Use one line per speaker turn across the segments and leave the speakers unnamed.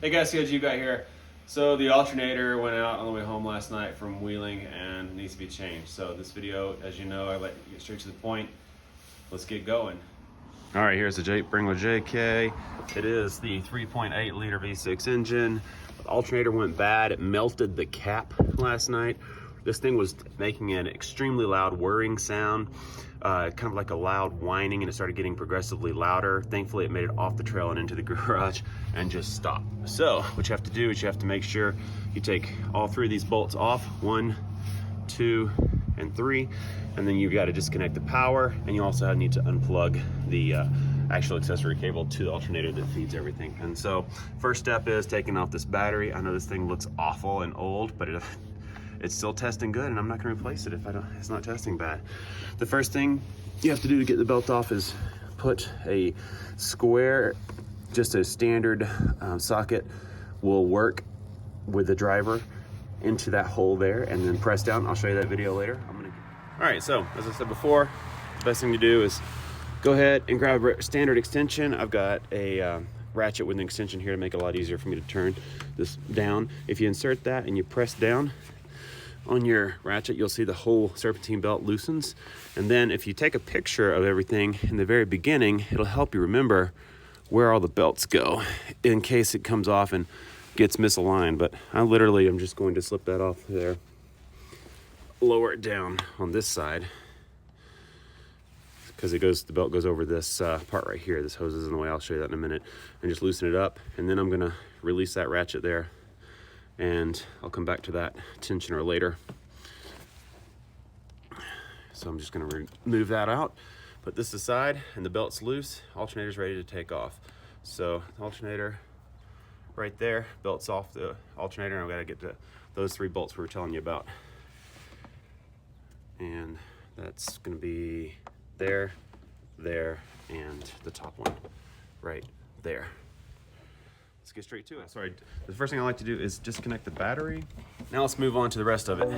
Hey guys, see what you got here. So the alternator went out on the way home last night from wheeling and needs to be changed. So this video, as you know, I like to get straight to the point. Let's get going. All right, here's the Wrangler JK. It is the 3.8 liter V6 engine. The alternator went bad. It melted the cap last night. This thing was making an extremely loud whirring sound, kind of like a loud whining, and it started getting progressively louder. Thankfully, it made it off the trail and into the garage and just stopped. So what you have to do is you have to make sure you take all three of these bolts off, 1, 2, and 3, and then you've got to disconnect the power, and you also need to unplug the actual accessory cable to the alternator that feeds everything. And so first step is taking off this battery. I know this thing looks awful and old, but it's still testing good, and I'm not gonna replace it if it's not testing bad. The first thing you have to do to get the belt off is put a square, just a standard socket will work with the driver into that hole there, and then press down. I'll show you that video later. All right, so as I said before, the best thing to do is go ahead and grab a standard extension. I've got a ratchet with an extension here to make it a lot easier for me to turn this down. If you insert that and you press down on your ratchet, you'll see the whole serpentine belt loosens. And then if you take a picture of everything in the very beginning, it'll help you remember where all the belts go in case it comes off and gets misaligned. But I literally am just going to slip that off there, lower it down on this side, because the belt goes over this part right here. This hose is in the way. I'll show you that in a minute. And just loosen it up, and then I'm gonna release that ratchet there, and I'll come back to that tensioner later. So I'm just gonna remove that out, put this aside, and the belt's loose. Alternator's ready to take off. So the alternator right there, belt's off the alternator, and I've gotta get to those 3 bolts we were telling you about. And that's gonna be there, there, and the top one right there. Let's get straight to it. Sorry, the first thing I like to do is disconnect the battery. Now let's move on to the rest of it.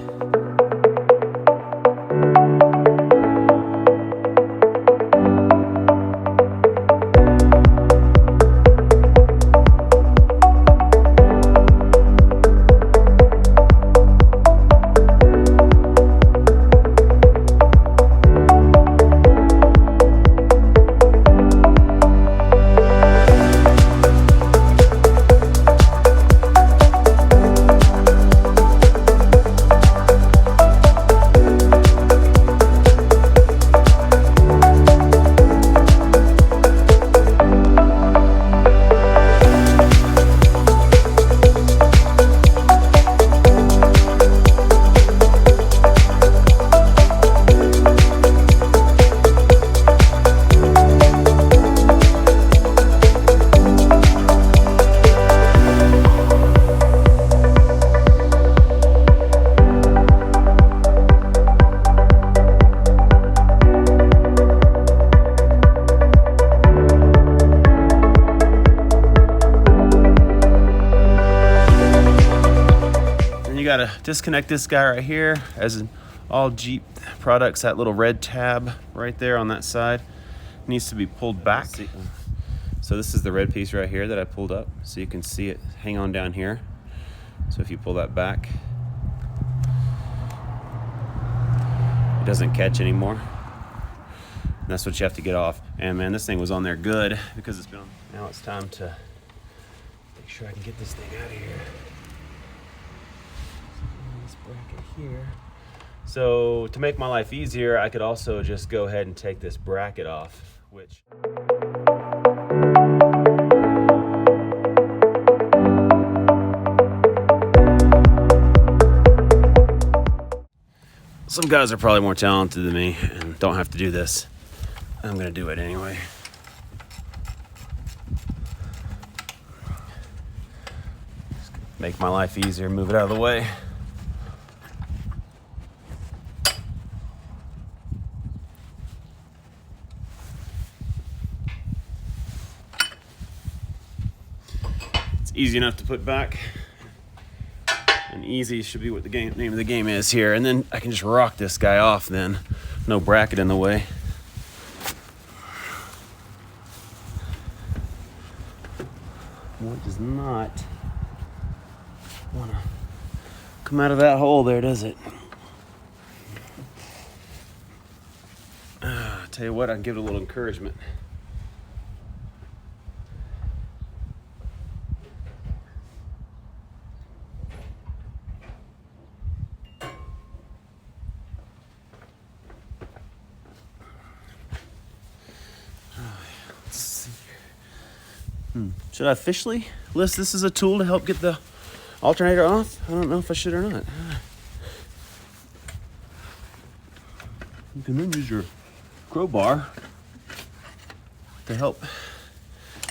You gotta disconnect this guy right here. As in all Jeep products, that little red tab right there on that side needs to be pulled back. So this is the red piece right here that I pulled up, so you can see it hang on down here. So if you pull that back, it doesn't catch anymore. And that's what you have to get off. And man, this thing was on there good because it's been on. Now it's time to make sure I can get this thing out of here. This bracket here. So to make my life easier, I could also just go ahead and take this bracket off, which some guys are probably more talented than me and don't have to do this. I'm gonna do it anyway. Just make my life easier, move it out of the way. It's easy enough to put back, and easy should be what the name of the game is here. And then I can just rock this guy off then. No bracket in the way. does not want to come out of that hole there, does it? Tell you what, I can give it a little encouragement. Should I officially list this as a tool to help get the alternator off? I don't know if I should or not. You can then use your crowbar to help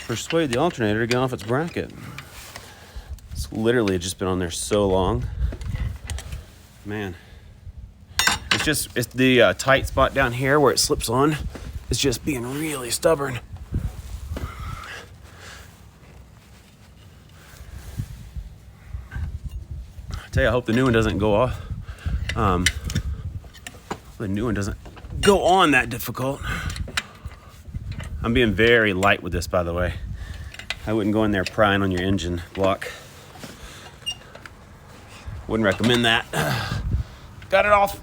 persuade the alternator to get off its bracket. It's literally just been on there so long. Man. It's the tight spot down here where it slips on. It's just being really stubborn. I tell you, I hope the new one doesn't go off. The new one doesn't go on that difficult. I'm being very light with this, by the way. I wouldn't go in there prying on your engine block. Wouldn't recommend that. Got it off.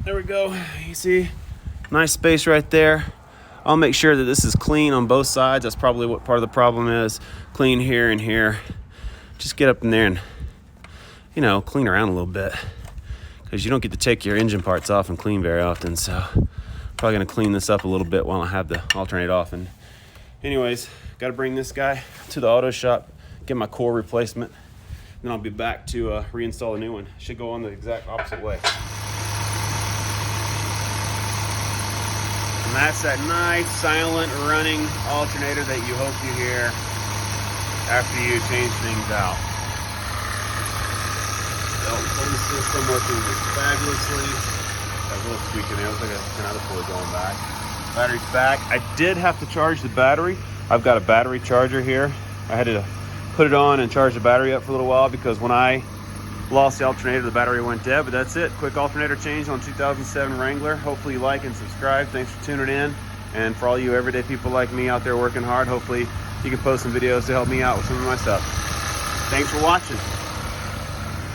There we go. You see, nice space right there. I'll make sure that this is clean on both sides. That's probably what part of the problem is. Clean here and here. Just get up in there and, clean around a little bit, because you don't get to take your engine parts off and clean very often. So probably gonna clean this up a little bit while I have the alternator off. And anyways, gotta bring this guy to the auto shop, get my core replacement, then I'll be back to reinstall a new one. Should go on the exact opposite way. And that's that nice silent running alternator that you hope you hear after you change things out. Pulley system working fabulously. Got a little squeak in there. Looks like another pulley going back. Battery's back. I did have to charge the battery. I've got a battery charger here. I had to put it on and charge the battery up for a little while because when I lost the alternator, the battery went dead. But that's it. Quick alternator change on 2007 Wrangler. Hopefully you like and subscribe. Thanks for tuning in. And for all you everyday people like me out there working hard, hopefully you can post some videos to help me out with some of my stuff. Thanks for watching.